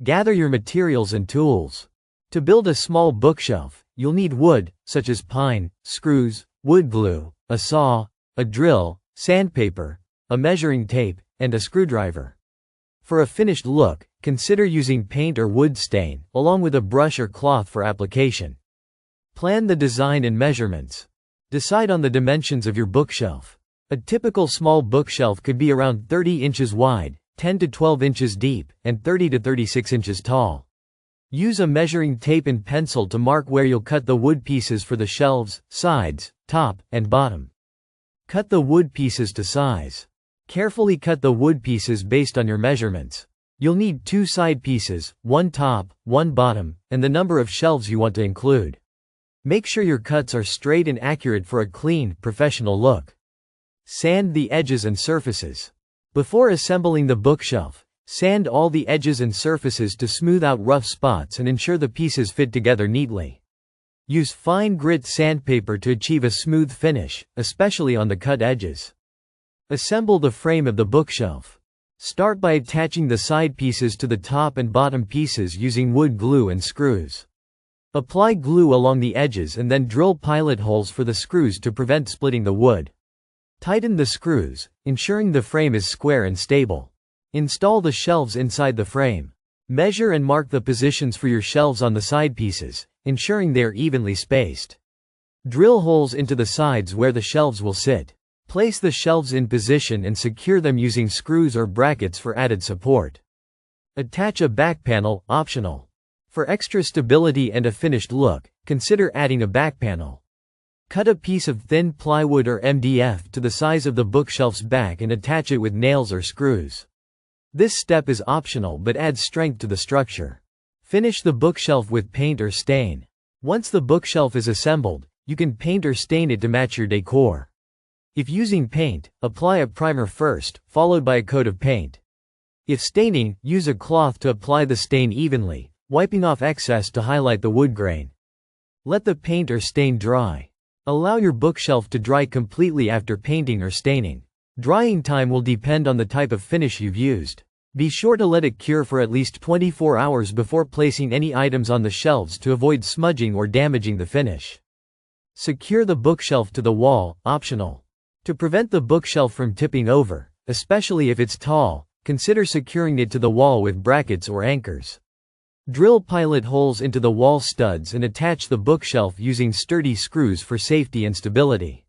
Gather your materials and tools. To build a small bookshelf, you'll need wood, such as pine, screws, wood glue, a saw, a drill, sandpaper, a measuring tape, and a screwdriver. For a finished look, consider using paint or wood stain, along with a brush or cloth for application. Plan the design and measurements. Decide on the dimensions of your bookshelf. A typical small bookshelf could be around 30 inches wide, 10 to 12 inches deep, and 30 to 36 inches tall. Use a measuring tape and pencil to mark where you'll cut the wood pieces for the shelves, sides, top, and bottom. Cut the wood pieces to size. Carefully cut the wood pieces based on your measurements. You'll need 2 side pieces, 1 top, 1 bottom, and the number of shelves you want to include. Make sure your cuts are straight and accurate for a clean, professional look. Sand the edges and surfaces. Before assembling the bookshelf, sand all the edges and surfaces to smooth out rough spots and ensure the pieces fit together neatly. Use fine grit sandpaper to achieve a smooth finish, especially on the cut edges. Assemble the frame of the bookshelf. Start by attaching the side pieces to the top and bottom pieces using wood glue and screws. Apply glue along the edges and then drill pilot holes for the screws to prevent splitting the wood. Tighten the screws, ensuring the frame is square and stable. Install the shelves inside the frame. Measure and mark the positions for your shelves on the side pieces, ensuring they are evenly spaced. Drill holes into the sides where the shelves will sit. Place the shelves in position and secure them using screws or brackets for added support. Attach a back panel, optional. For extra stability and a finished look, consider adding a back panel. Cut a piece of thin plywood or MDF to the size of the bookshelf's back and attach it with nails or screws. This step is optional but adds strength to the structure. Finish the bookshelf with paint or stain. Once the bookshelf is assembled, you can paint or stain it to match your decor. If using paint, apply a primer first, followed by a coat of paint. If staining, use a cloth to apply the stain evenly, wiping off excess to highlight the wood grain. Let the paint or stain dry. Allow your bookshelf to dry completely after painting or staining. Drying time will depend on the type of finish you've used. Be sure to let it cure for at least 24 hours before placing any items on the shelves to avoid smudging or damaging the finish. Secure the bookshelf to the wall, optional. To prevent the bookshelf from tipping over, especially if it's tall, consider securing it to the wall with brackets or anchors. Drill pilot holes into the wall studs and attach the bookshelf using sturdy screws for safety and stability.